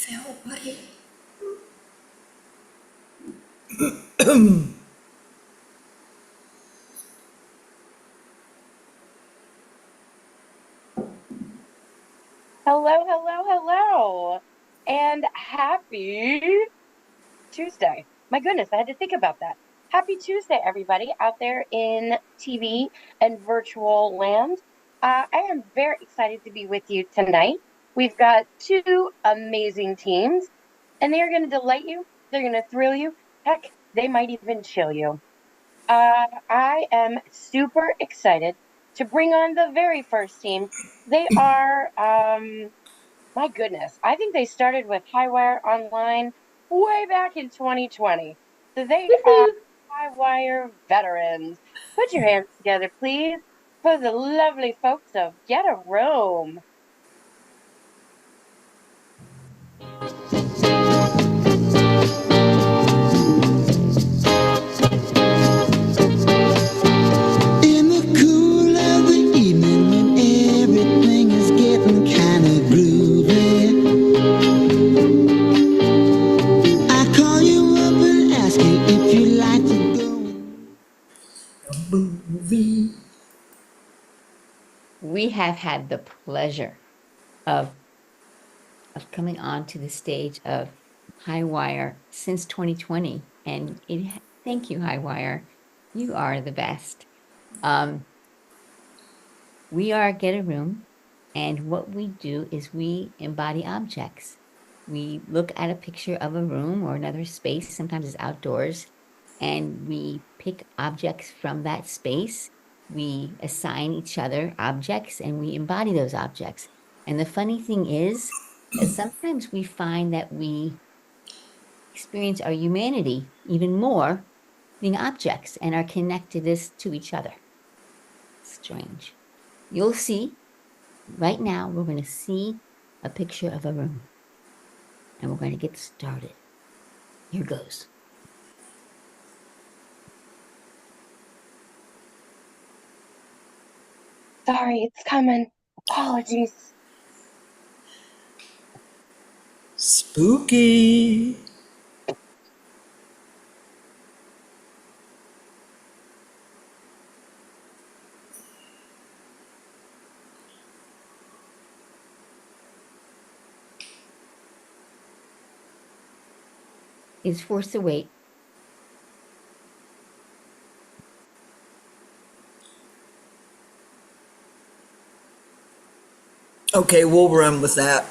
Phil, buddy. Hello, hello, hello, and happy Tuesday. My goodness, I had to think about that. Happy Tuesday, everybody out there in TV and virtual land. I am very excited to be with you tonight. We've got two amazing teams, and they are going to delight you. They're going to thrill you. Heck, they might even chill you. I am super excited to bring on the very first team. They are my goodness. I think they started with Highwire Online way back in 2020. So they are Highwire veterans. Put your hands together, please, for the lovely folks of Get a Room. In the cool of the evening when everything is getting kind of groovy, I call you up and ask you if you'd like to go. A movie. We have had the pleasure of coming on to the stage of Highwire since 2020, and thank you, Highwire. You are the best. We are Get a Room, and what we do is we embody objects. We look at a picture of a room or another space, sometimes it's outdoors, and we pick objects from that space. We assign each other objects and we embody those objects. And the funny thing is that sometimes we find that we experience our humanity even more being objects and are connected to each other. Strange. You'll see right now, we're going to see a picture of a room and we're going to get started. Here goes. Sorry, it's coming. Apologies. Spooky. Is forced to wait. Okay, we'll run with that.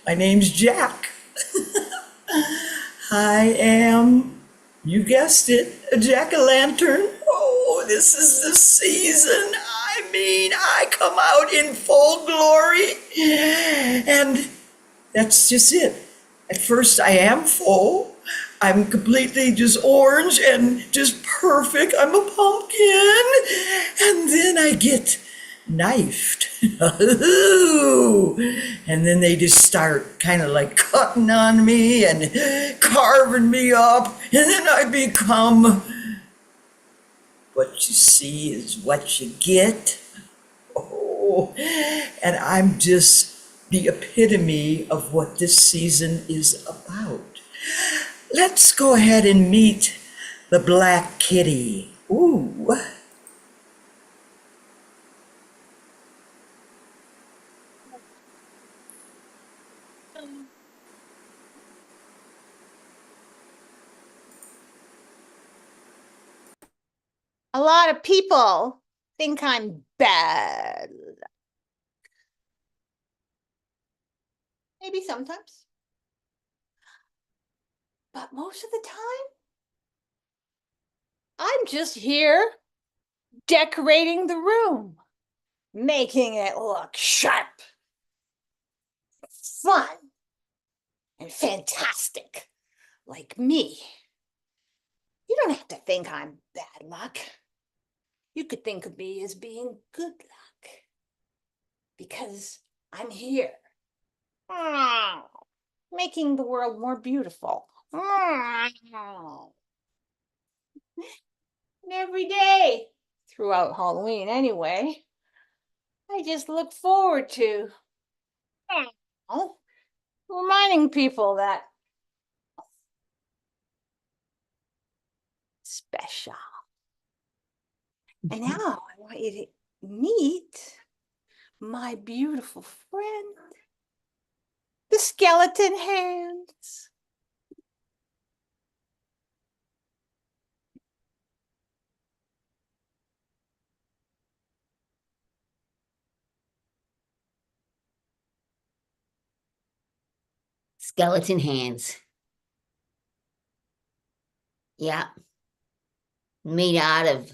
My name's Jack. I am, you guessed it, a jack-o'-lantern. Oh, this is the season. I mean, I come out in full glory. And that's just it. At first, I am full. I'm completely just orange and just perfect. I'm a pumpkin. And then I get knifed. And then they just start kind of like cutting on me and carving me up. And then I become what you see is what you get. Oh, and I'm just the epitome of what this season is about. Let's go ahead and meet the Black Kitty. Ooh. A lot of people think I'm bad. Maybe sometimes. But most of the time, I'm just here decorating the room, making it look sharp, fun, and fantastic, like me. You don't have to think I'm bad luck. You could think of me as being good luck, because I'm here. making the world more beautiful. And every day throughout Halloween, anyway, I just look forward to reminding people that special. And now I want you to meet my beautiful friend, the skeleton hands. Skeleton hands. Yeah. Made out of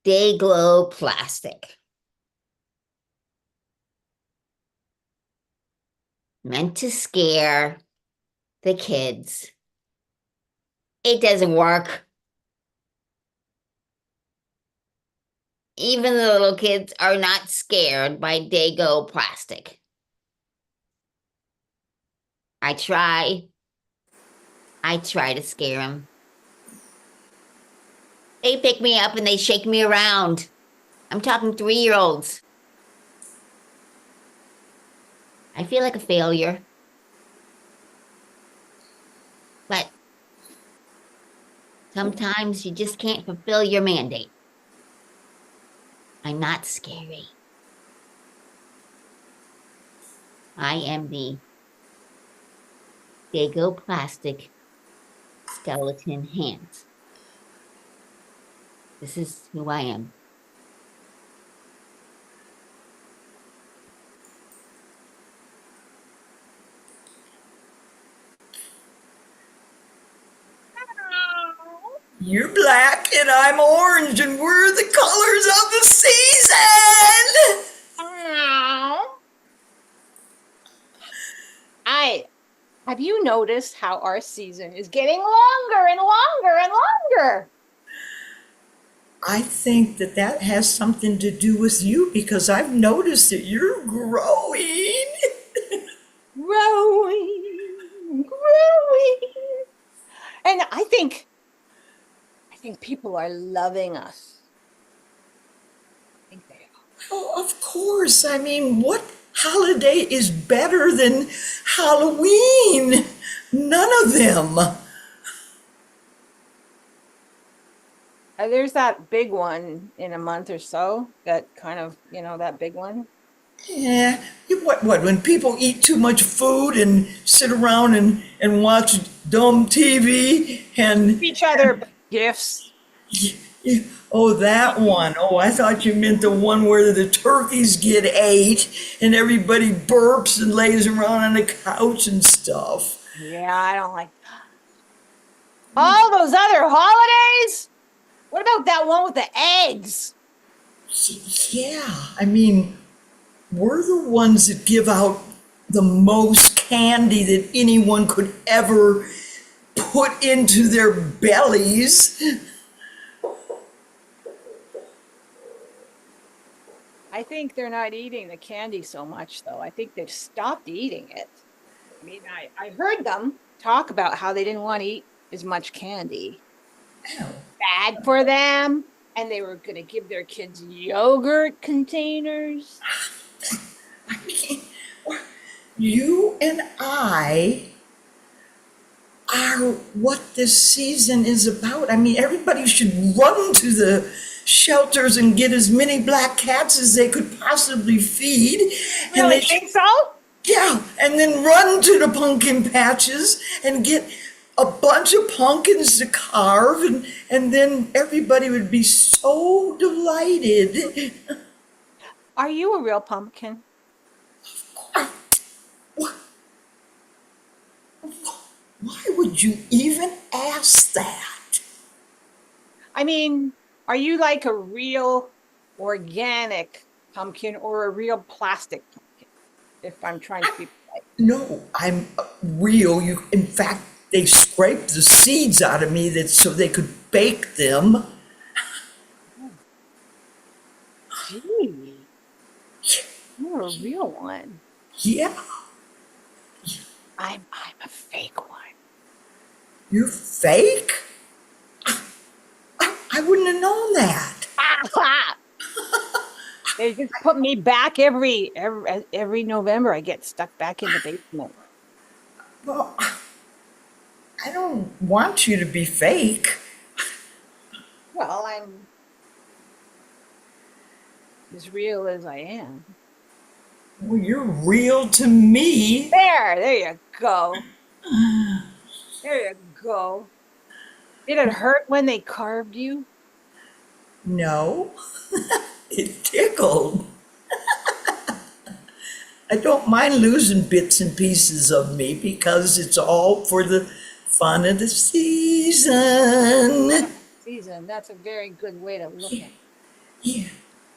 day glow plastic. Meant to scare the kids. It doesn't work. Even the little kids are not scared by Dago plastic. I try to scare them. They pick me up and they shake me around. I'm talking 3-year-olds. I feel like a failure. But sometimes you just can't fulfill your mandate. I'm not scary. I am the Dago plastic skeleton hands. This is who I am. You're black and I'm orange and we're the colors of the season. Have you noticed how our season is getting longer and longer and longer? I think that has something to do with you because I've noticed that you're growing. Growing. And I think people are loving us. I think they are. Oh, of course. I mean, what holiday is better than Halloween? None of them. There's that big one in a month or so, that kind of, that big one. Yeah, what, when people eat too much food and sit around and watch dumb TV and... Each other gifts. Oh, that one. Oh, I thought you meant the one where the turkeys get ate and everybody burps and lays around on the couch and stuff. Yeah, I don't like all those other holidays. What about that one with the eggs? Yeah, I mean, we're the ones that give out the most candy that anyone could ever put into their bellies. I think they're not eating the candy so much, though. I think they've stopped eating it. I mean, I heard them talk about how they didn't want to eat as much candy. Ow. Bad for them. And they were going to give their kids yogurt containers. I mean, you and I are what this season is about. I mean, everybody should run to the shelters and get as many black cats as they could possibly feed. And Really they think so? Yeah, and then run to the pumpkin patches and get a bunch of pumpkins to carve, and then everybody would be so delighted. Are you a real pumpkin? Why would you even ask that? I mean, are you like a real organic pumpkin or a real plastic pumpkin? If I'm trying to be polite. No, I'm real. In fact, they scraped the seeds out of me so they could bake them. Gee, you're a real one. Yeah. I'm a You're fake? I wouldn't have known that. They just put me back every November. I get stuck back in the basement. Well, I don't want you to be fake. Well, I'm as real as I am. Well, you're real to me. There you go. There you go. Did it hurt when they carved you? No, it tickled. I don't mind losing bits and pieces of me because it's all for the fun of the season. Season, that's a very good way to look at it. Yeah,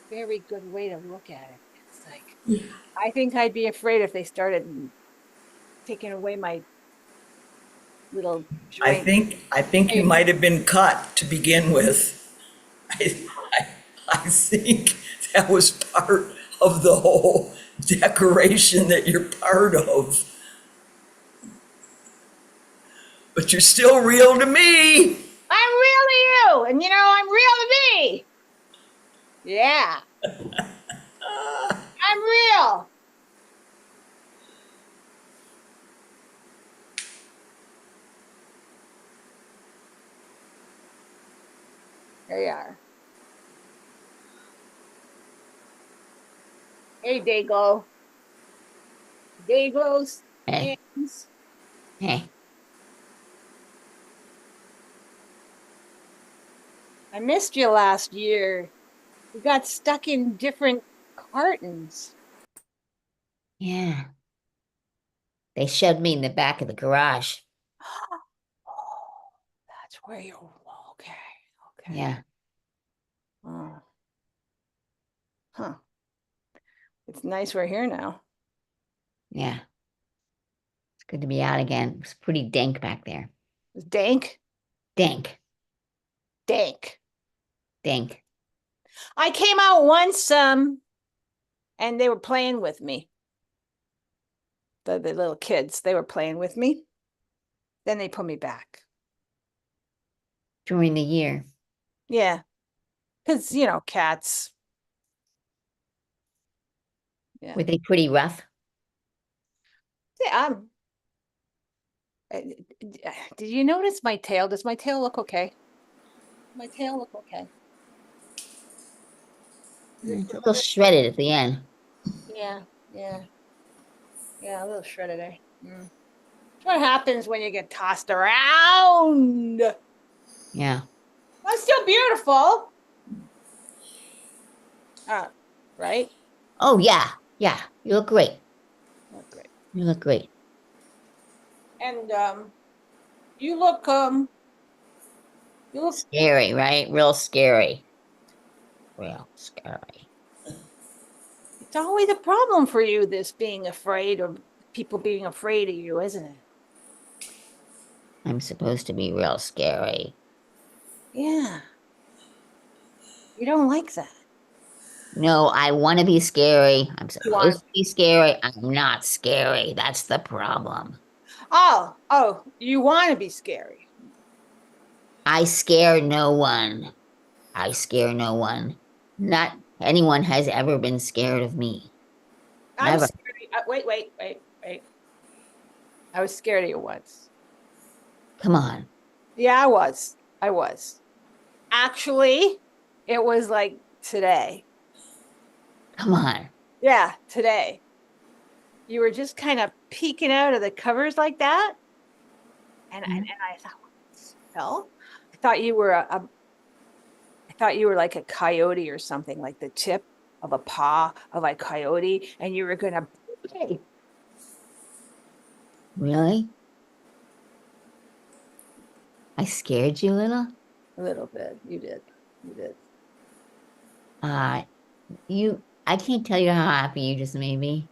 Very good way to look at it. It's like, yeah. I think I'd be afraid if they started taking away my little joint. I think you might have been cut to begin with. I think that was part of the whole decoration that you're part of. But you're still real to me. I'm real to you, and you know, I'm real to me. Yeah. I'm real. There you are. Hey, Dayglow. Dayglow's Hey. hands. Hey, I missed you last year. We got stuck in different cartons. yeah. They shoved me in the back of the garage. Oh, that's where you're okay. Okay. Yeah. Oh. Huh. It's nice we're here now. Yeah. It's good to be out again. It was pretty dank back there. It's dank. Dank. Dank. Dank. I came out once, and they were playing with me. The little kids, they were playing with me. Then they put me back. During the year. Yeah. Because, you know, cats. Yeah. Were they pretty rough? Yeah, did you notice my tail? Does my tail look okay? My tail look okay? It's a little shredded at the end. Yeah, yeah. Yeah, a little shredded there. That's what happens when you get tossed around. Yeah. I'm still beautiful. Right? Oh, yeah. Yeah. You look great. Look great. You look great. And you look Scary, right? Real scary. Real scary. it's always a problem for you, this being afraid of people being afraid of you, isn't it? I'm supposed to be real scary. Yeah. You don't like that. No, I want to be scary. I'm You want- supposed to be scary. I'm not scary. That's the problem. Oh, you want to be scary. I scare no one. I scare no one. Not anyone has ever been scared of me. I was Never. scared. Wait. I was scared of you once. Come on. Yeah, I was. Actually, it was like today. Come on. Yeah, today. You were just kind of peeking out of the covers like that. And I thought, what the hell? I thought you were I thought you were like a coyote or something, like the tip of a paw of a coyote, and you were gonna. Really? I scared you a little? A little bit. You did. I can't tell you how happy you just made me.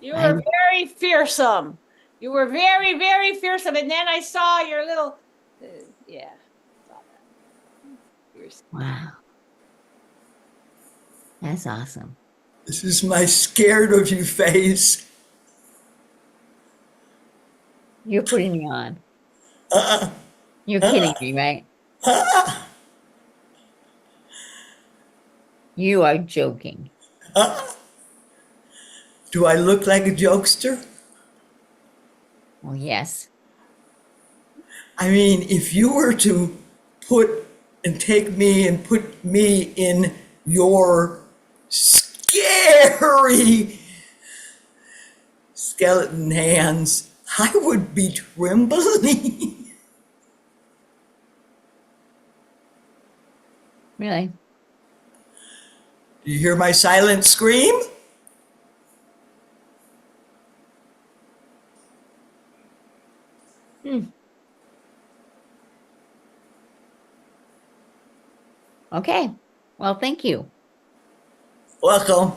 You were very fearsome. You were very, very fearsome. And then I saw your little, yeah. Saw that. Wow. That's awesome. This is my scared of you face. You're putting me on. You're kidding me, right? You are joking. Do I look like a jokester? Well, yes. I mean, if you were to take me and put me in your scary skeleton hands, I would be trembling. Really? Do you hear my silent scream? Hmm. Okay. Well, thank you. Welcome.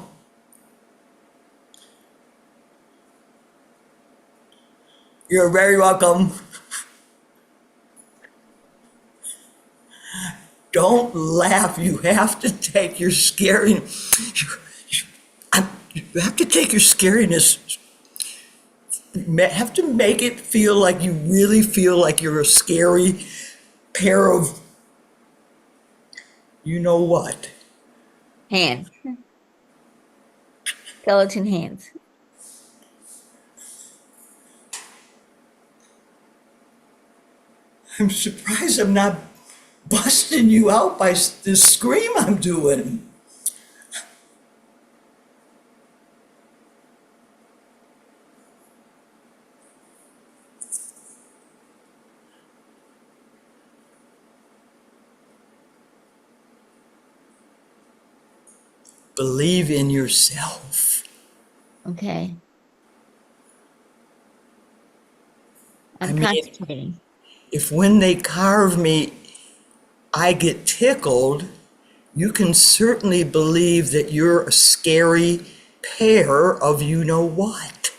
You're very welcome. Don't laugh. You have to take your you have to take your scariness. You have to make it feel like you really feel like you're a scary pair of you know what. Hands. Skeleton hands. I'm surprised I'm not busting you out by this scream I'm doing. Believe in yourself. Okay. I'm I mean, concentrating. if when they carve me, I get tickled, you can certainly believe that you're a scary pair of you know what.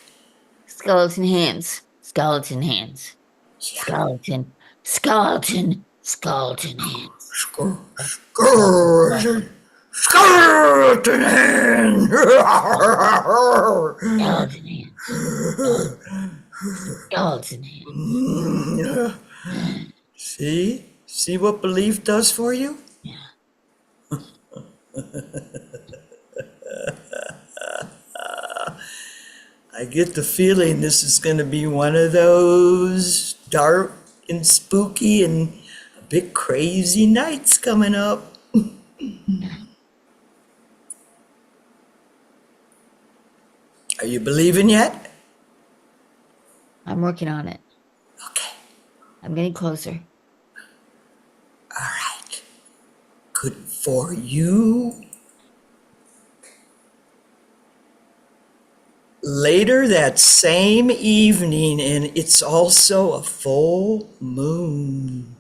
Skeleton hands. Skeleton hands. Yeah. Skeleton. Skeleton. Skeleton hands. Skeleton, skeleton hand. Skeleton hands. Skeleton hands. See? See what belief does for you? Yeah. I get the feeling this is going to be one of those dark and spooky and a bit crazy nights coming up. Are you believing yet? I'm working on it. Okay. I'm getting closer. All right. Good for you. Later that same evening, and it's also a full moon.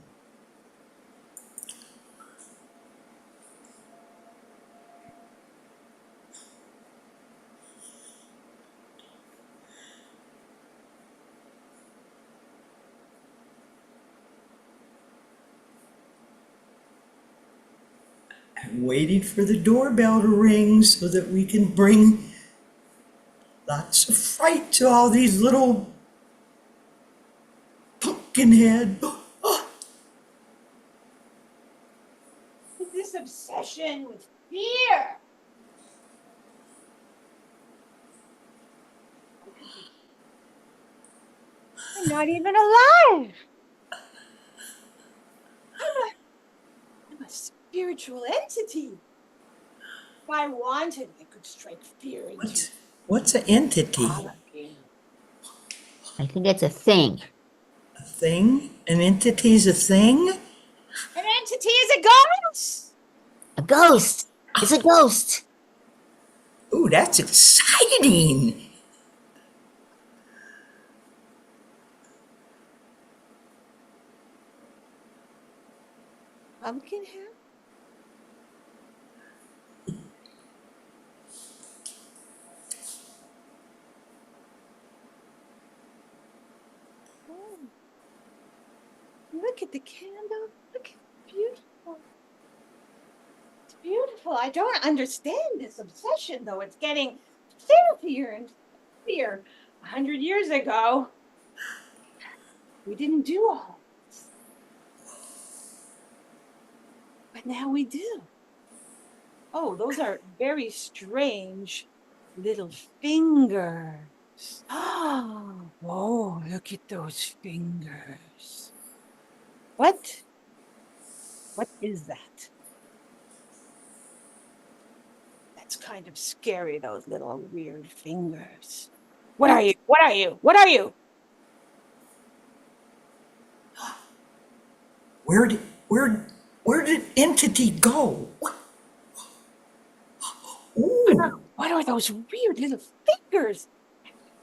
I'm waiting for the doorbell to ring so that we can bring lots of fright to all these little pumpkinhead. This obsession with fear. I'm not even alive. I'm a spiritual entity. If I wanted, I could strike fear into What's an entity? all of you. I think it's a thing. A thing? An entity's a thing? An entity is a ghost. A ghost. It's a ghost. Ooh, that's exciting. Pumpkinhead? Oh, look at the candle. Look, it's beautiful. It's beautiful. I don't understand this obsession, though. It's getting filthier and filthier. 100 years ago, we didn't do all But now we do. Oh, those are very strange little fingers. Oh, look at those fingers. What? What is that? That's kind of scary, those little weird fingers. What are you? What are you? What are you? Where did Entity go? Ooh, What are those weird little fingers?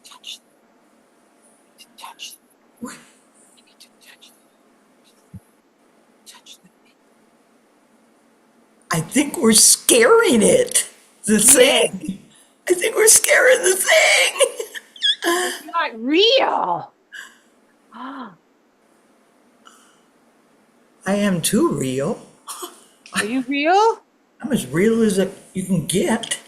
Touch them. Touch them. what? I need to touch them. Touch them. I think we're scaring it. The thing. I think we're scaring the thing. It's not real. Ah, I am too real. are you real? I'm as real as you can get.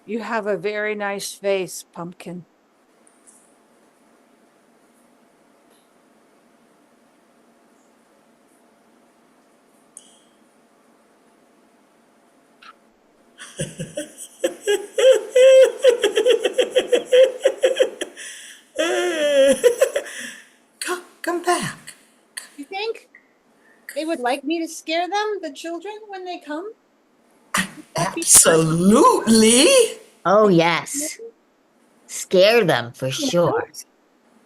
You have a very nice face, Pumpkin. Come back. You think they would like me to scare them, the children, when they come? Absolutely. Oh, yes. Scare them for sure.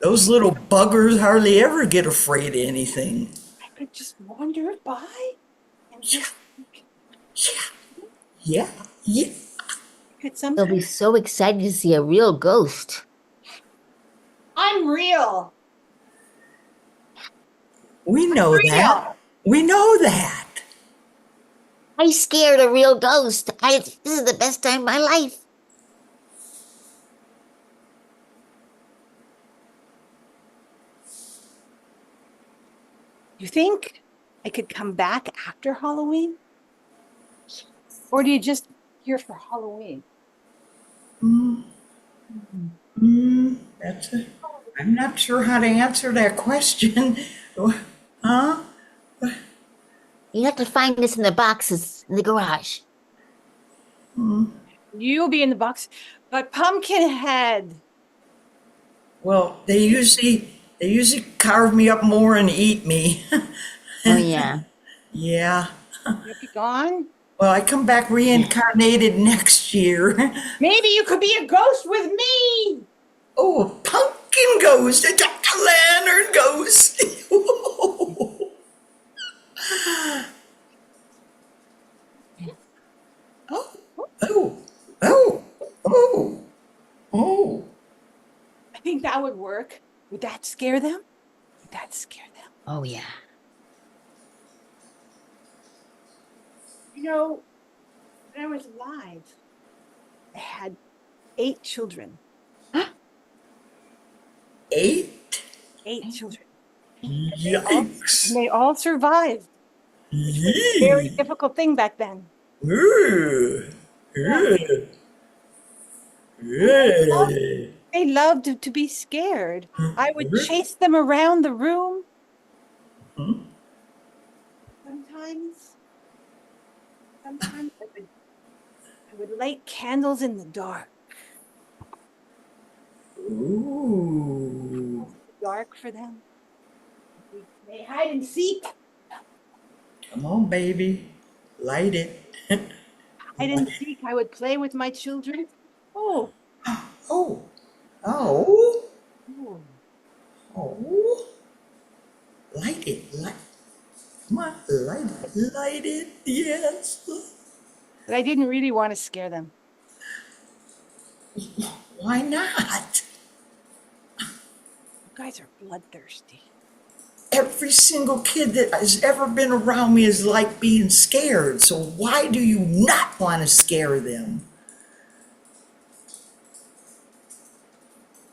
Those little buggers hardly ever get afraid of anything. I could just wander by and just Yeah. could They'll sometimes. be so excited to see a real ghost. I'm real. We know that. We know that. I scared a real ghost. This is the best time of my life. You think I could come back after Halloween? Or do you just here for Halloween? I'm not sure how to answer that question. Huh? You have to find this in the boxes in the garage. You'll be in the box, but Pumpkinhead. Well, they usually carve me up more and eat me. Oh, yeah. Yeah. You'll be gone. Well, I come back reincarnated next year. Maybe you could be a ghost with me. Oh, a pumpkin ghost, a jack-o'-lantern ghost. Oh. I think that would work. Would that scare them? Would that scare them? Oh, yeah. You know, when I was alive, I had 8 children. 8? 8 children. Yikes. And they all survived. Yee. Very difficult thing back then. Ooh. Ooh. Ooh. They loved to be scared. I would chase them around the room. Sometimes I would light candles in the dark. Ooh. Dark for them. We'd play hide and seek. Come on, baby. Light it. Hide and seek. I would play with my children. Oh. Oh. Oh. Oh. Oh. Light it. Come on, light it. Light it. Yes. But I didn't really want to scare them. Why not? You guys are bloodthirsty. Every single kid that has ever been around me is like being scared. So why do you not want to scare them?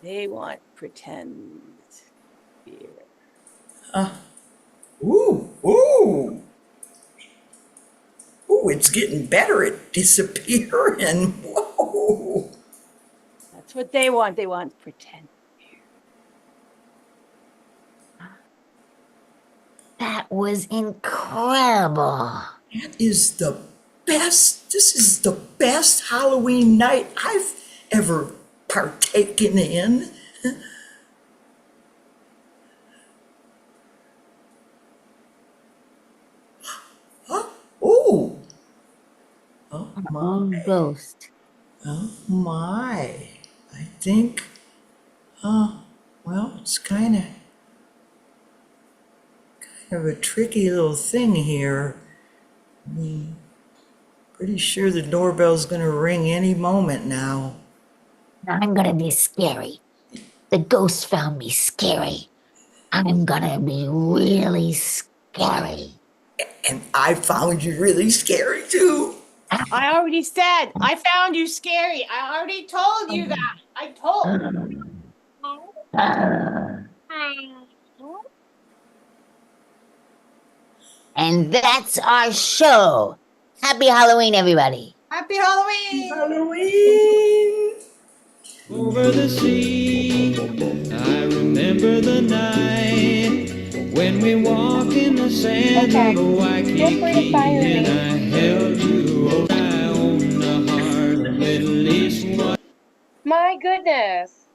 They want pretend fear. Ooh. Ooh. Ooh, it's getting better at disappearing. Whoa. That's what they want. They want pretend fear. That was incredible. That is the best. This is the best Halloween night I've ever partaken in. Huh? Oh. Oh my. Ghost. Oh my. I think, well, it's kind of a tricky little thing here. I mean, pretty sure the doorbell's gonna ring any moment now. I'm gonna be scary. The ghost found me scary. I'm gonna be really scary. And I found you really scary too. I already said I found you scary. I already told you that. I told. And that's our show. Happy Halloween, everybody. Happy Halloween. Halloween. Over the sea, I remember the night when we walked in the sand Okay. of Waikiki, Feel free to fire and me. I held you I on the heart of at least one. My goodness.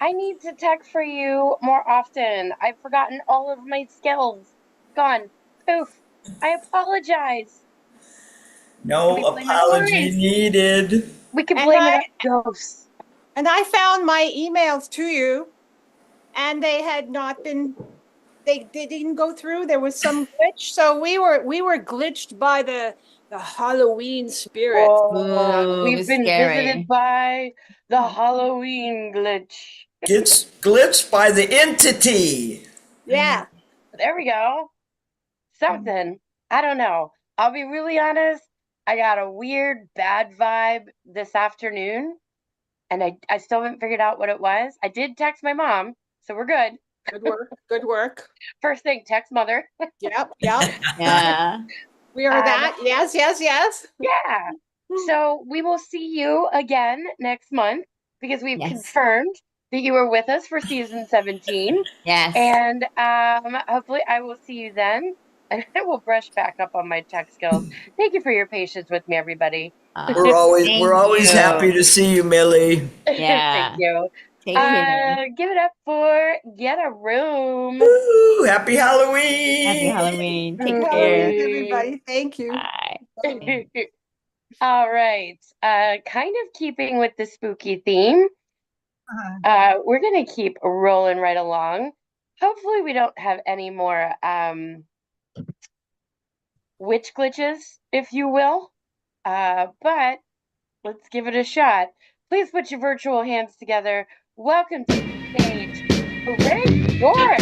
I need to tech for you more often. I've forgotten all of my skills. Gone. Poof. I apologize. No We blame it apology on needed. We can And blame I- it on ghosts. And I found my emails to you, and they had not been. They didn't go through. There was some glitch, so we were glitched by the Halloween spirit. Whoa, we've been scary. visited by the Halloween glitch. Gets glitched by the entity. Yeah. There we go. Something. I don't know. I'll be really honest. I got a weird bad vibe this afternoon, and I still haven't figured out what it was. I did text my mom, so we're good. Good work. Good work. First thing, text mother. Yep. Yeah. We are that. Yes. Yeah. So we will see you again next month because we've Yes. confirmed that you were with us for season 17. Yes. And hopefully I will see you then. And I will brush back up on my tech skills. Thank you for your patience with me, everybody. We're always Thank you. happy to see you, Millie. Yeah. Thank you. Take care. Give it up for Get a Room. Woo, happy Halloween. Happy Halloween. Take Happy care. Halloween. Everybody. Thank you. Bye. All right. Kind of keeping with the spooky theme. We're gonna keep rolling right along. Hopefully we don't have any more witch glitches, if you will. But let's give it a shot. Please put your virtual hands together. Welcome to the stage. Hooray, Yorick!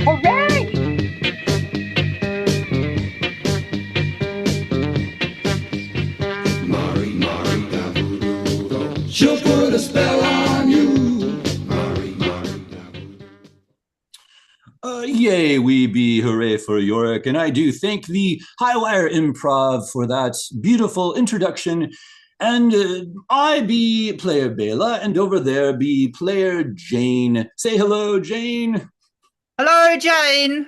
Hooray! She'll put a spell on you. Yay, we be hooray for Yorick, and I do thank the Highwire Improv for that beautiful introduction. And I be player Bela, and over there be player Jane. Say hello, Jane. Hello, Jane.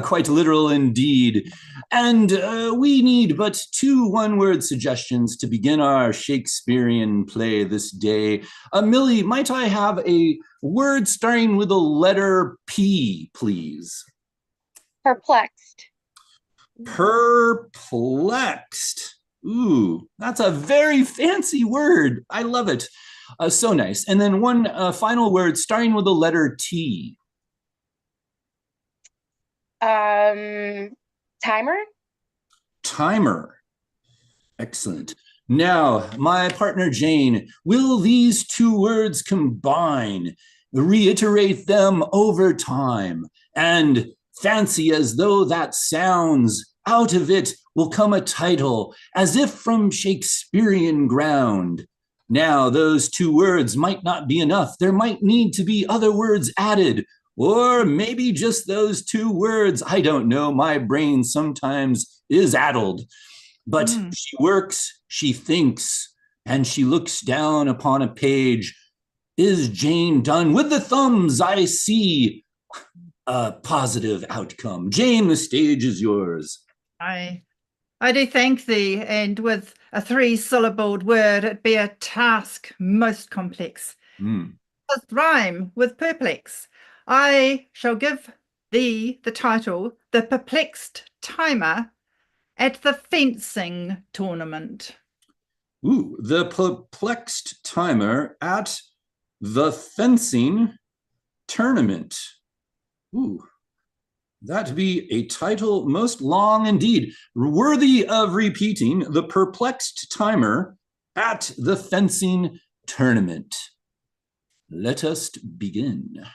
Quite literal indeed. And we need but 2 one-word suggestions to begin our Shakespearean play this day. Millie, might I have a word starting with the letter P, please? Perplexed. Perplexed. Ooh, that's a very fancy word. I love it. So nice. And then one final word starting with the letter T. Timer? Timer. Excellent. Now, my partner Jane, will these 2 words combine, reiterate them over time, and fancy as though that sounds, out of it will come a title, as if from Shakespearean ground. Now, those 2 words might not be enough. There might need to be other words added, or maybe just those 2 words. I don't know. My brain sometimes is addled. But she works, she thinks, and she looks down upon a page. Is Jane done? With the thumbs I see. a positive outcome. Jane, the stage is yours. I do thank thee, and with a 3-syllabled word, it be a task most complex. Does rhyme with perplex. I shall give thee the title, The Perplexed Timer at the Fencing Tournament. Ooh, the perplexed timer at the fencing tournament. Ooh, that be a title most long indeed, worthy of repeating. The perplexed timer at the fencing tournament. Let us begin.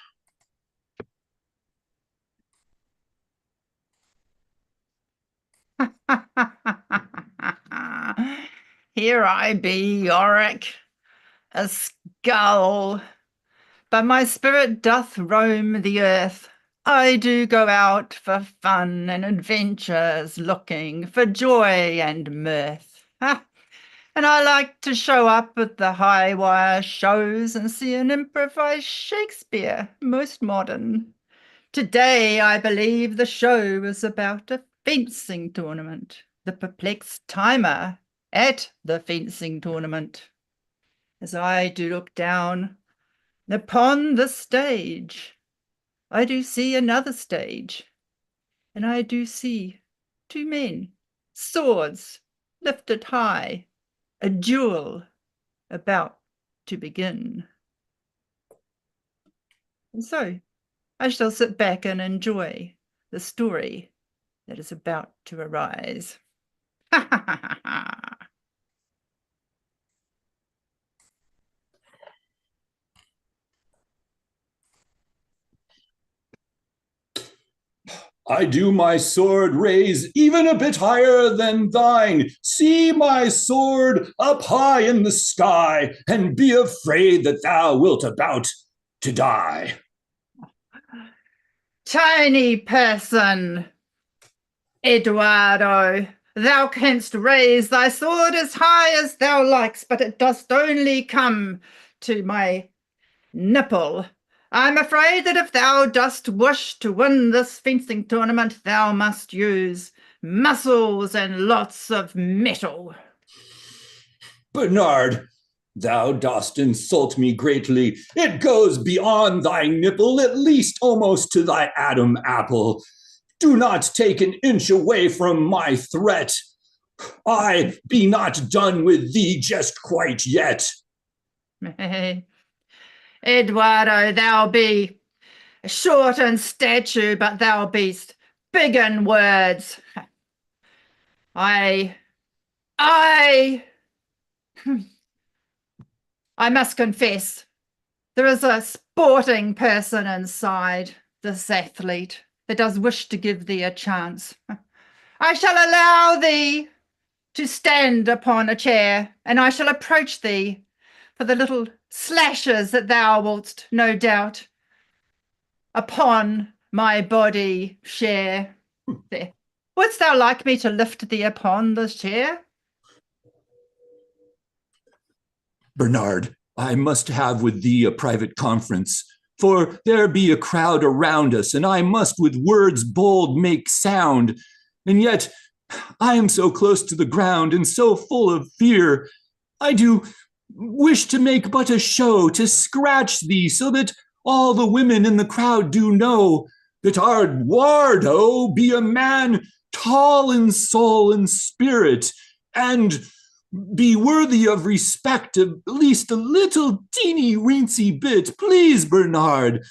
Here I be, Yorick, a skull, but my spirit doth roam the earth. I do go out for fun and adventures, looking for joy and mirth. And I like to show up at the Highwire shows and see an improvised Shakespeare, most modern. Today, I believe the show is about a fencing tournament, the perplexed timer at the fencing tournament. As I do look down upon the stage, I do see another stage, and I do see 2 men, swords lifted high, a duel about to begin. And so I shall sit back and enjoy the story that is about to arise. Ha ha ha ha. I do my sword raise even a bit higher than thine. See my sword up high in the sky, and be afraid that thou wilt about to die. Tiny person, Eduardo, thou canst raise thy sword as high as thou likest, but it dost only come to my nipple. I'm afraid that if thou dost wish to win this fencing tournament, thou must use muscles and lots of metal. Bernard, thou dost insult me greatly. It goes beyond thy nipple, at least almost to thy Adam apple. Do not take an inch away from my threat. I be not done with thee just quite yet. Eduardo, thou be short in stature, but thou beest big in words. I must confess, there is a sporting person inside this athlete that does wish to give thee a chance. I shall allow thee to stand upon a chair, and I shall approach thee for the little slashes that thou wilt, no doubt, upon my body share. There. Wouldst thou like me to lift thee upon this chair? Bernard, I must have with thee a private conference, for there be a crowd around us, and I must with words bold make sound. And yet I am so close to the ground and so full of fear. I do wish to make but a show to scratch thee, so that all the women in the crowd do know that our Eduardo be a man tall in soul and spirit, and be worthy of respect at least a little teeny weensy bit. Please, Bernard,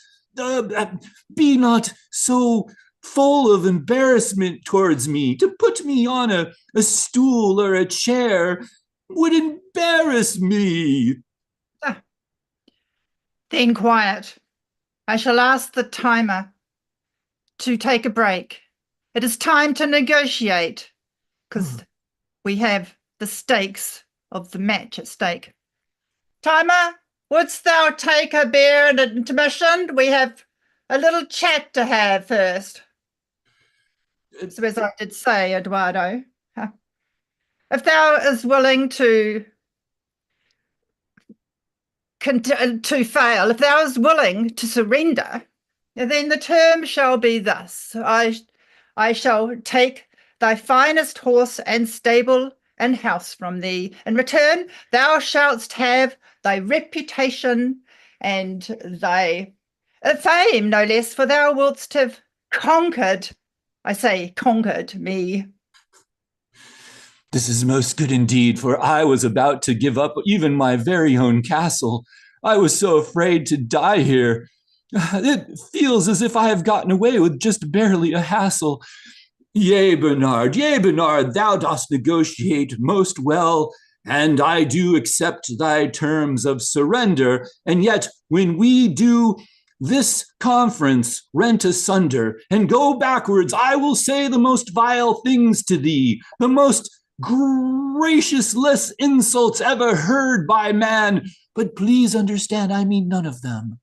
be not so full of embarrassment towards me. To put me on a stool or a chair would embarrass me. Then quiet. I shall ask the timer to take a break. It is time to negotiate, because we have the stakes of the match at stake. Timer, wouldst thou take a beer and an intermission? We have a little chat to have first. So as I did say, Eduardo, if thou is willing to fail, if thou is willing to surrender, Then the term shall be thus. I shall take thy finest horse and stable and house from thee. In return, thou shalt have thy reputation and thy fame, no less, for thou wouldst have conquered, I say conquered me. This is most good indeed, for I was about to give up even my very own castle. I was so afraid to die here. It feels as if I have gotten away with just barely a hassle. Yea, Bernard, thou dost negotiate most well, and I do accept thy terms of surrender. And yet, when we do this conference rent asunder and go backwards, I will say the most vile things to thee, the most graciousless insults ever heard by man. But please understand, I mean none of them.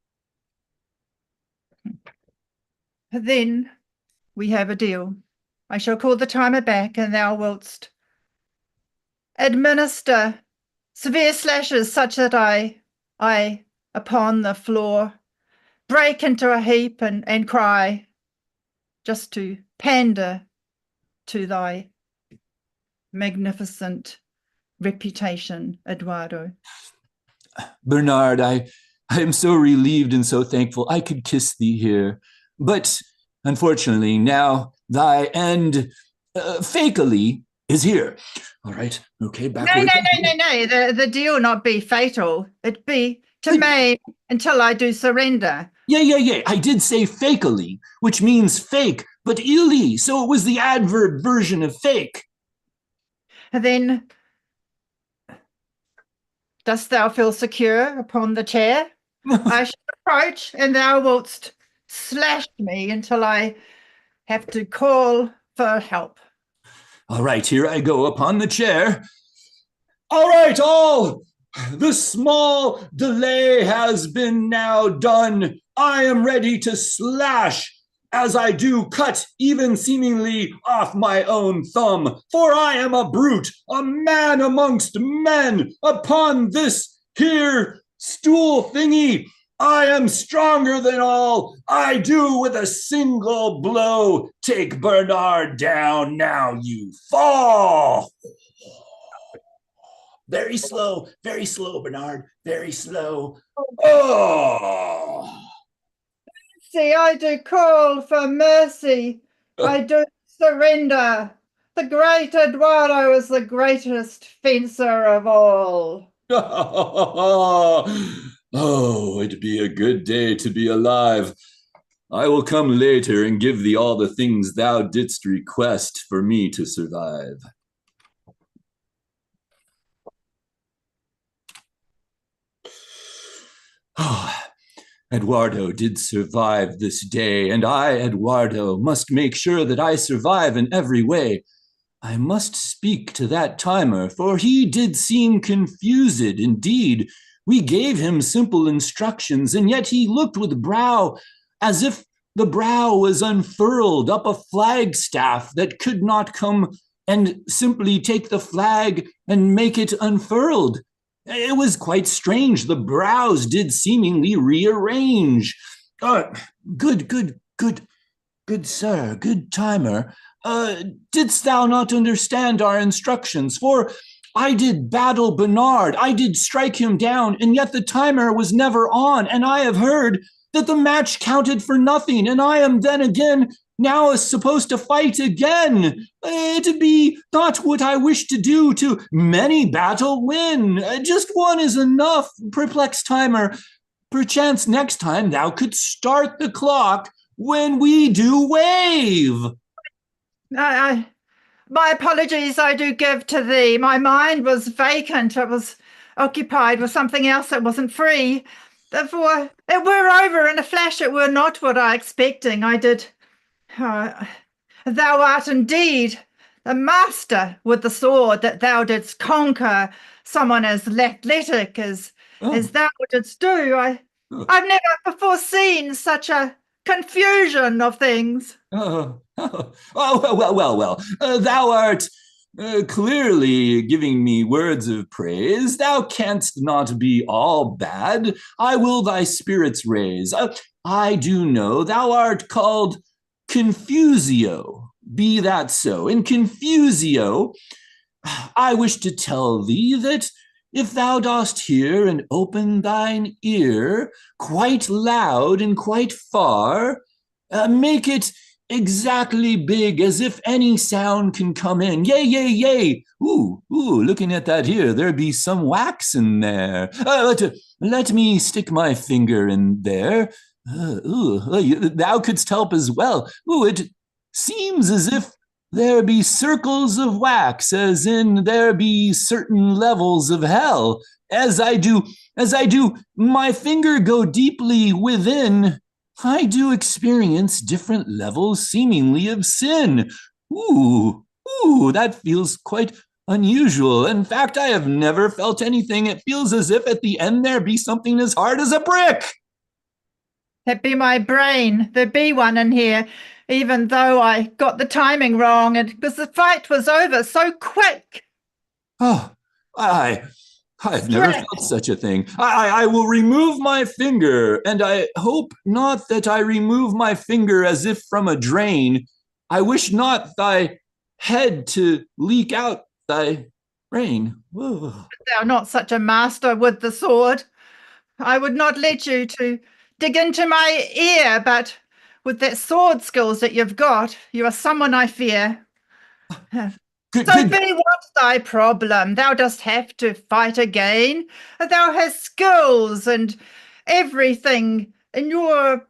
Then we have a deal. I shall call the timer back, and thou wilt administer severe slashes such that I upon the floor break into a heap and cry, just to pander to thy magnificent reputation, Eduardo. Bernard, I am so relieved and so thankful I could kiss thee here. But unfortunately, now thy end, fakely, is here. All right, okay, backwards. No. The deal not be fatal. It be to maim until I do surrender. Yeah. I did say fakely, which means fake, but illy, so it was the adverb version of fake. Then dost thou feel secure upon the chair? I shall approach, and thou wilt slash me until I have to call for help. All right, here I go upon the chair. All right, all. The small delay has been now done. I am ready to slash, as I do cut even seemingly off my own thumb. For I am a brute, a man amongst men. Upon this here stool thingy, I am stronger than all. I do with a single blow take Bernard down. Now you fall. Very slow, Bernard. Very slow. Oh. See, I do call for mercy. I do surrender. The great Eduardo is the greatest fencer of all. Oh, it'd be a good day to be alive. I will come later and give thee all the things thou didst request for me to survive. Oh, Eduardo did survive this day, and I, Eduardo, must make sure that I survive in every way. I must speak to that timer, for he did seem confused indeed. We gave him simple instructions, and yet he looked with brow as if the brow was unfurled up a flagstaff that could not come and simply take the flag and make it unfurled. It was quite strange. The brows did seemingly rearrange. Good sir, good timer. Didst thou not understand our instructions? For I did battle Bernard, I did strike him down, and yet the timer was never on, and I have heard that the match counted for nothing, and I am then again now is supposed to fight again. To be not what I wish to do, to many battle win. Just one is enough, perplexed timer. Perchance next time thou couldst start the clock when we do wave. My apologies I do give to thee. My mind was vacant. It was occupied with something else that wasn't free. Therefore, it were over in a flash. It were not what I expecting. I did. Thou art indeed the master with the sword, that thou didst conquer someone as athletic as thou didst do. I've never before seen such a confusion of things. Well. Thou art clearly giving me words of praise. Thou canst not be all bad. I will thy spirits raise. I do know thou art called Confusio. Be that so. In Confusio, I wish to tell thee that if thou dost hear and open thine ear quite loud and quite far, make it exactly big as if any sound can come in. Yay, yay, yay. Ooh, looking at that here, there be some wax in there. Let me stick my finger in there. Thou couldst help as well. It seems as if there be circles of wax, as in there be certain levels of hell. As I do my finger go deeply within, I do experience different levels seemingly of sin. Ooh, that feels quite unusual. In fact, I have never felt anything. It feels as if at the end there be something as hard as a brick. It be my brain. There be one in here, even though I got the timing wrong, and because the fight was over so quick. Oh, I've never felt such a thing. I will remove my finger, and I hope not that I remove my finger as if from a drain. I wish not thy head to leak out thy brain. Whoa. Thou not such a master with the sword. I would not let you to dig into my ear, but with that sword skills that you've got, you are someone I fear. So be what's thy problem? Thou dost have to fight again. Thou hast skills and everything in your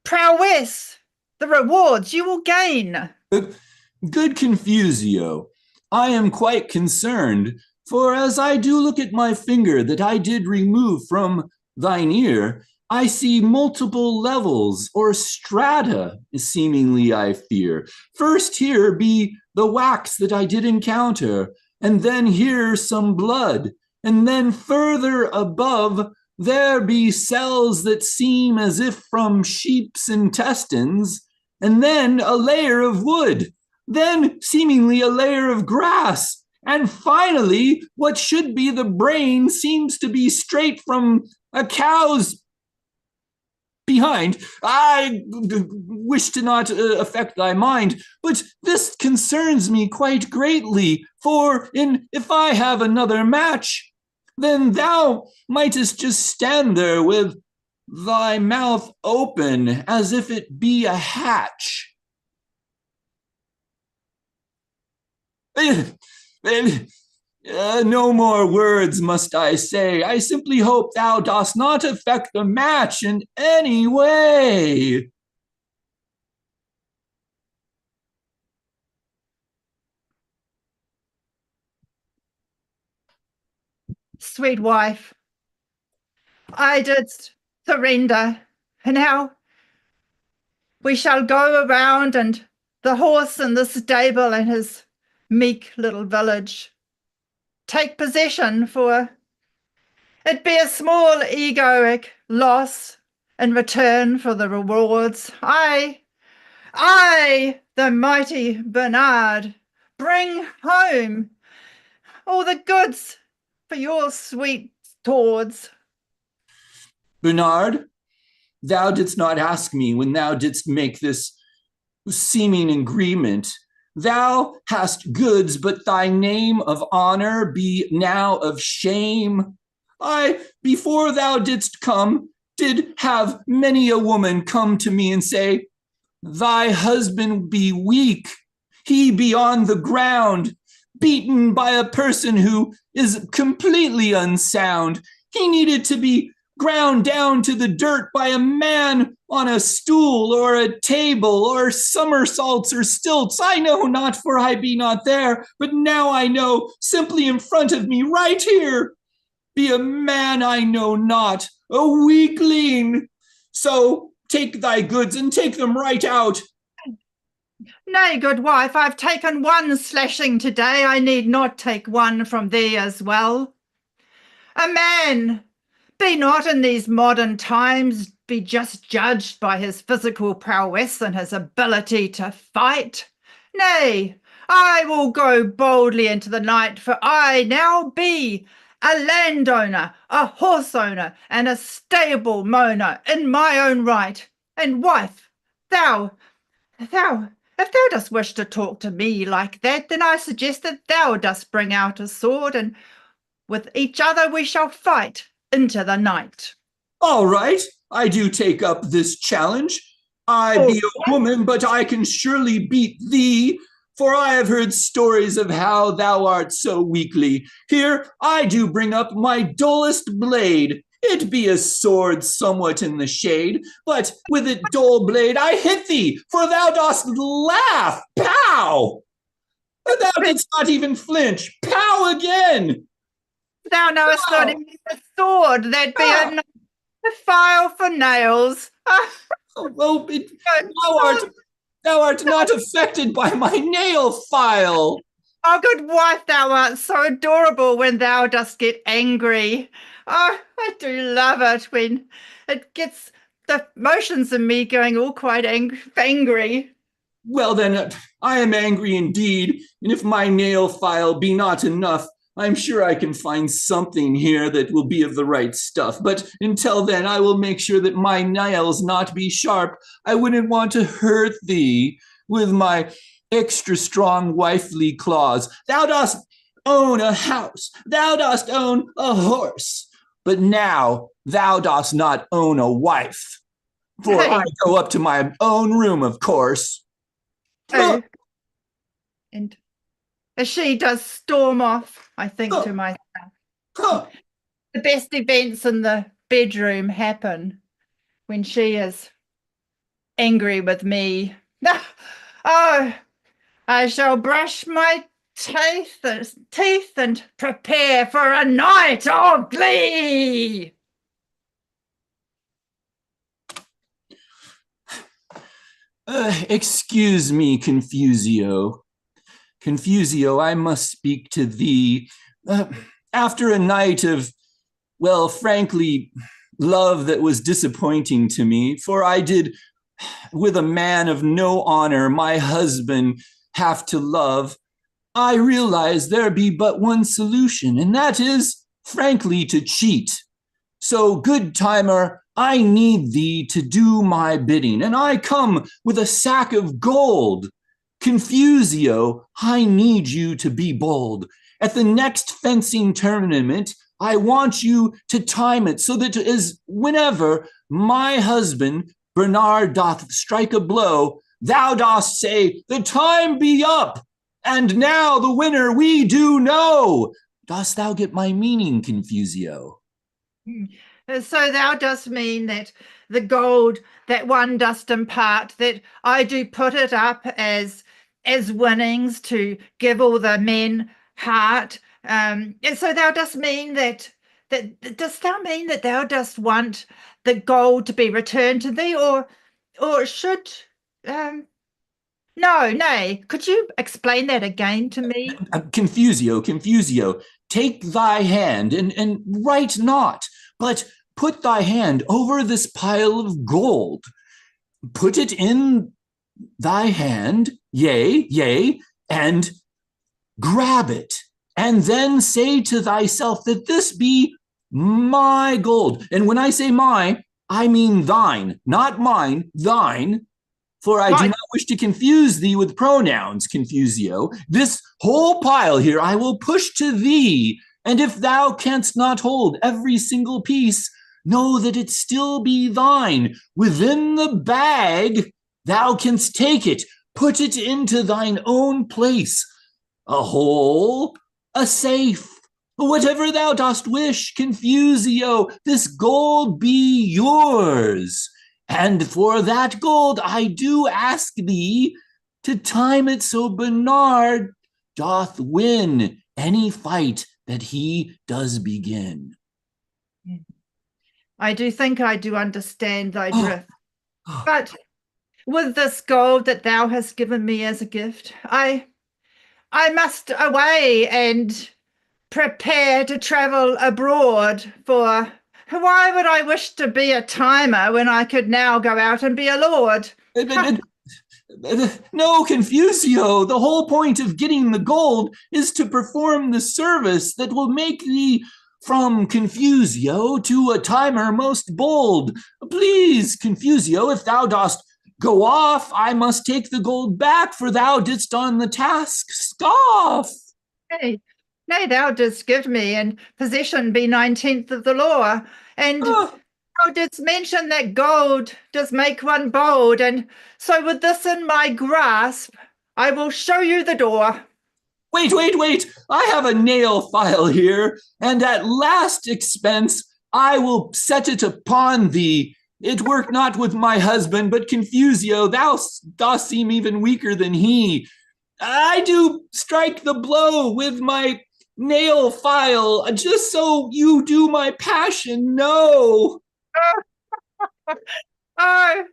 prowess. The rewards you will gain. Good Confusio, I am quite concerned, for as I do look at my finger that I did remove from thine ear, I see multiple levels or strata, seemingly I fear. First here be the wax that I did encounter, and then here some blood, and then further above there be cells that seem as if from sheep's intestines, and then a layer of wood, then seemingly a layer of grass, and finally what should be the brain seems to be straight from a cow's behind. I wish to not affect thy mind, but this concerns me quite greatly, for if I have another match, then thou mightest just stand there with thy mouth open as if it be a hatch. No more words must I say. I simply hope thou dost not affect the match in any way. Sweet wife, I did surrender, and now we shall go around and the horse in the stable and his meek little village take possession, for it be a small egoic loss in return for the rewards. I, the mighty Bernard, bring home all the goods for your sweet tawds. Bernard, thou didst not ask me when thou didst make this seeming agreement. Thou hast goods, but thy name of honor be now of shame. I, before thou didst come, did have many a woman come to me and say, thy husband be weak, he be on the ground, beaten by a person who is completely unsound. He needed to be ground down to the dirt by a man on a stool or a table or somersaults or stilts. I know not, for I be not there, but now I know, simply in front of me, right here, be a man I know not, a weakling. So take thy goods and take them right out. Nay, good wife, I've taken one slashing today. I need not take one from thee as well. A man be not in these modern times be just judged by his physical prowess and his ability to fight. Nay, I will go boldly into the night, for I now be a landowner, a horse owner, and a stable moaner in my own right. And wife, if thou dost wish to talk to me like that, then I suggest that thou dost bring out a sword, and with each other we shall fight into the night. All right, I do take up this challenge. I be a woman, but I can surely beat thee, for I have heard stories of how thou art so weakly. Here I do bring up my dullest blade. It be a sword somewhat in the shade, but with it dull blade I hit thee, for thou dost laugh. Pow! And thou didst not even flinch. Pow again! Thou knowest not even the sword, that be a file for nails. Well, thou art not affected by my nail file. Oh, good wife, thou art so adorable when thou dost get angry. Oh, I do love it when it gets the motions in me going all quite angry. Well then, I am angry indeed, and if my nail file be not enough, I'm sure I can find something here that will be of the right stuff. But until then, I will make sure that my nails not be sharp. I wouldn't want to hurt thee with my extra strong wifely claws. Thou dost own a house. Thou dost own a horse. But now thou dost not own a wife. For I go up to my own room, of course. Oh. And as she does storm off, I think to myself, the best events in the bedroom happen when she is angry with me. Oh, I shall brush my teeth and prepare for a night of glee. Excuse me, Confusio. Confusio, I must speak to thee. After a night of, well, frankly, love that was disappointing to me, for I did, with a man of no honor, my husband, have to love, I realize there be but one solution, and that is, frankly, to cheat. So, good timer, I need thee to do my bidding, and I come with a sack of gold. Confusio, I need you to be bold. At the next fencing tournament, I want you to time it so that as whenever my husband, Bernard, doth strike a blow, thou dost say, the time be up, and now the winner we do know. Dost thou get my meaning, Confusio? So thou dost mean that the gold that one dost impart, that I do put it up as winnings to give all the men heart. And so thou dost mean that dost thou mean that thou dost want the gold to be returned to thee, or should no, nay, could you explain that again to me? Confusio, take thy hand and write not, but put thy hand over this pile of gold. Put it in thy hand, yea, and grab it. And then say to thyself that this be my gold. And when I say my, I mean thine, not mine, thine. For I do not wish to confuse thee with pronouns, Confusio. This whole pile here I will push to thee, and if thou canst not hold every single piece, know that it still be thine. Within the bag thou canst take it, put it into thine own place. A hole, a safe, whatever thou dost wish, Confusio, this gold be yours. And for that gold I do ask thee to time it so Bernard doth win any fight that he does begin. I do think I do understand thy drift. But with this gold that thou hast given me as a gift, I must away and prepare to travel abroad, for why would I wish to be a timer when I could now go out and be a lord? No, Confusio, the whole point of getting the gold is to perform the service that will make thee from Confusio to a timer most bold. Please, Confusio, if thou dost go off, I must take the gold back, for thou didst on the task scoff. Nay, nay, thou didst give me, and possession be 19th of the law, and thou didst mention that gold does make one bold, and so with this in my grasp, I will show you the door. Wait, I have a nail file here, and at last expense I will set it upon thee. It work not with my husband, but Confusio, thou dost seem even weaker than he. I do strike the blow with my nail file, just so you do my passion know. Oh,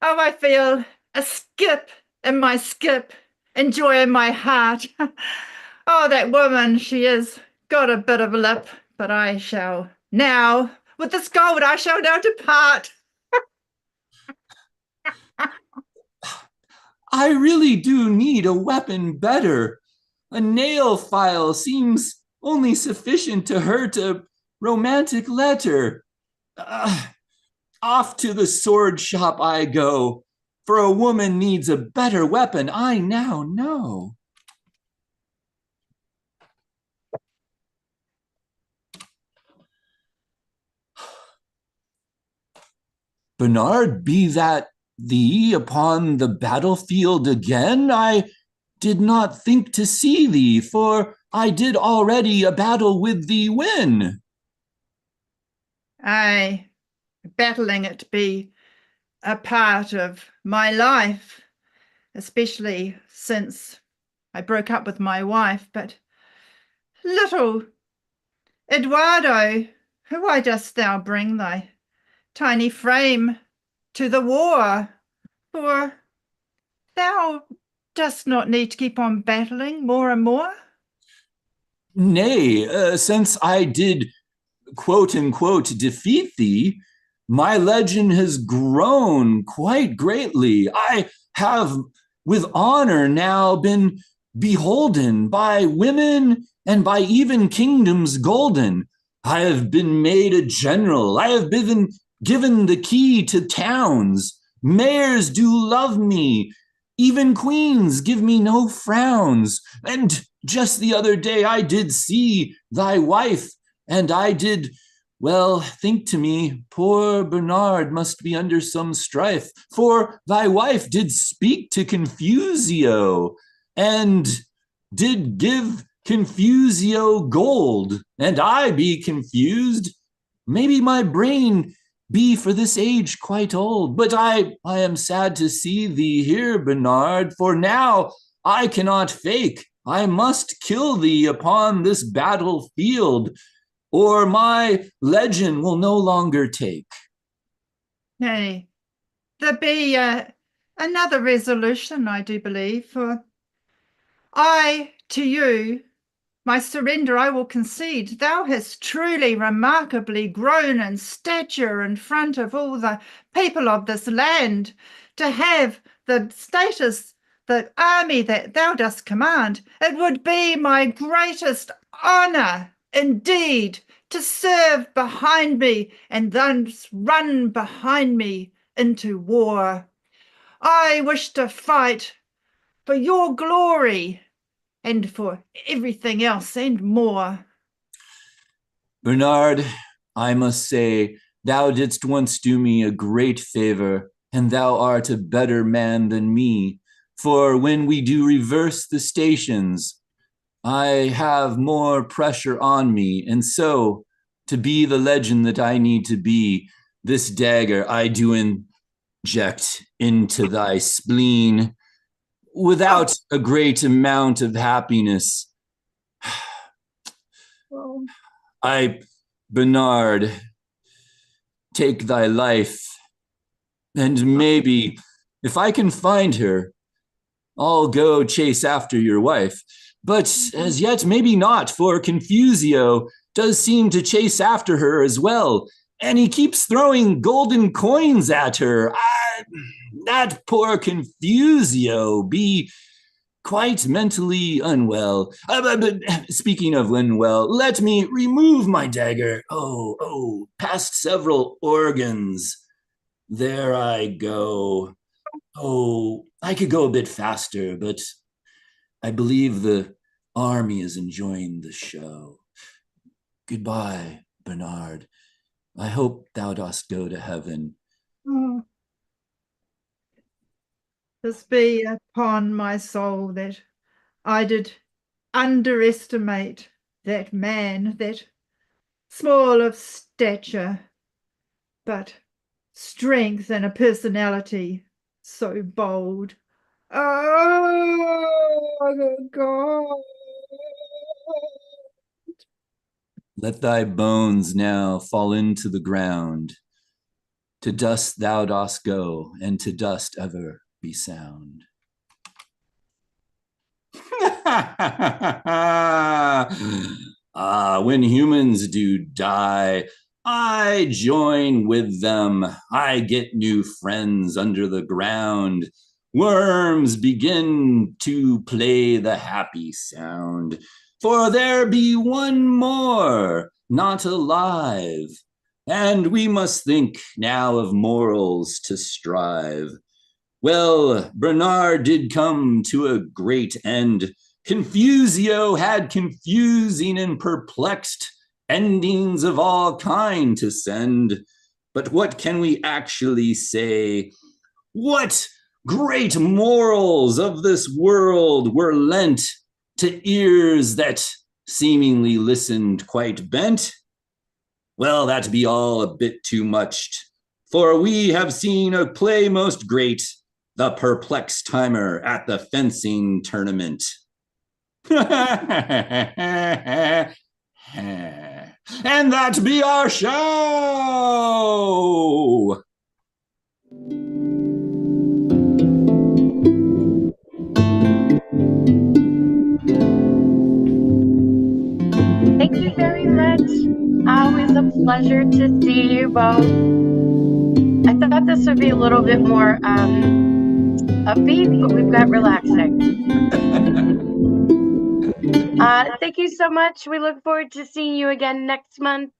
I feel a skip in my skip, and joy in my heart. Oh, that woman, she has got a bit of a lip, but I shall now, with this gold, I shall now depart. I really do need a weapon better. A nail file seems only sufficient to hurt a romantic letter. Off to the sword shop I go, for a woman needs a better weapon, I now know. Bernard, be that thee upon the battlefield again? I did not think to see thee, for I did already a battle with thee win. Aye, battling it be a part of my life, especially since I broke up with my wife, but little Eduardo, why dost thou bring thy tiny frame to the war? For thou dost not need to keep on battling more and more. Nay, since I did quote unquote defeat thee, my legend has grown quite greatly. I have with honor now been beholden by women and by even kingdoms golden. I have been made a general. I have been given the key to towns. Mayors do love me. Even queens give me no frowns. And just the other day I did see thy wife, and I did, well, think to me, poor Bernard must be under some strife, for thy wife did speak to Confusio, and did give Confusio gold, and I be confused. Maybe my brain be for this age quite old, but I am sad to see thee here, Bernard, for now I cannot fake. I must kill thee upon this battlefield, or my legend will no longer take. Nay, there be another resolution, I do believe, for I to you my surrender I will concede. Thou hast truly remarkably grown in stature in front of all the people of this land. To have the status, the army that thou dost command, it would be my greatest honour indeed to serve behind me and thus run behind me into war. I wish to fight for your glory and for everything else and more. Bernard, I must say, thou didst once do me a great favor, and thou art a better man than me. For when we do reverse the stations, I have more pressure on me, and so, to be the legend that I need to be, this dagger I do inject into thy spleen. Without a great amount of happiness, I, Bernard, take thy life, and maybe, if I can find her, I'll go chase after your wife. But as yet, maybe not, for Confusio does seem to chase after her as well, and he keeps throwing golden coins at her. that poor Confusio be quite mentally unwell. But speaking of unwell, let me remove my dagger. Past several organs. There I go. Oh, I could go a bit faster, but I believe the army is enjoying the show. Goodbye, Bernard. I hope thou dost go to heaven. Oh, this be upon my soul that I did underestimate that man, that small of stature, but strength and a personality so bold. Oh, God. Let thy bones now fall into the ground. To dust thou dost go, and to dust ever be sound. When humans do die, I join with them. I get new friends under the ground. Worms begin to play the happy sound. For there be one more not alive, and we must think now of morals to strive. Well, Bernard did come to a great end. Confusio had confusing and perplexed endings of all kind to send. But what can we actually say? What great morals of this world were lent to ears that seemingly listened quite bent? Well, that be all a bit too much, for we have seen a play most great, the Perplexed Timer at the fencing tournament. And that be our show. Thank you very much. Always a pleasure to see you both. I thought this would be a little bit more upbeat, but we've got relaxing. Thank you so much. We look forward to seeing you again next month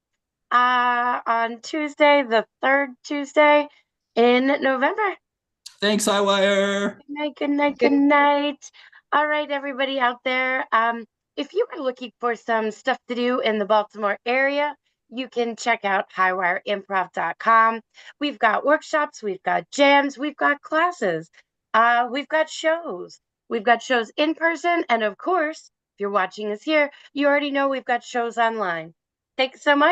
on Tuesday, the third Tuesday in November. Thanks, Highwire. Good night, good night, good night. All right, everybody out there. If you are looking for some stuff to do in the Baltimore area, you can check out highwireimprov.com. We've got workshops, we've got jams, we've got classes, we've got shows. We've got shows in person, and of course, if you're watching us here, you already know we've got shows online. Thanks so much.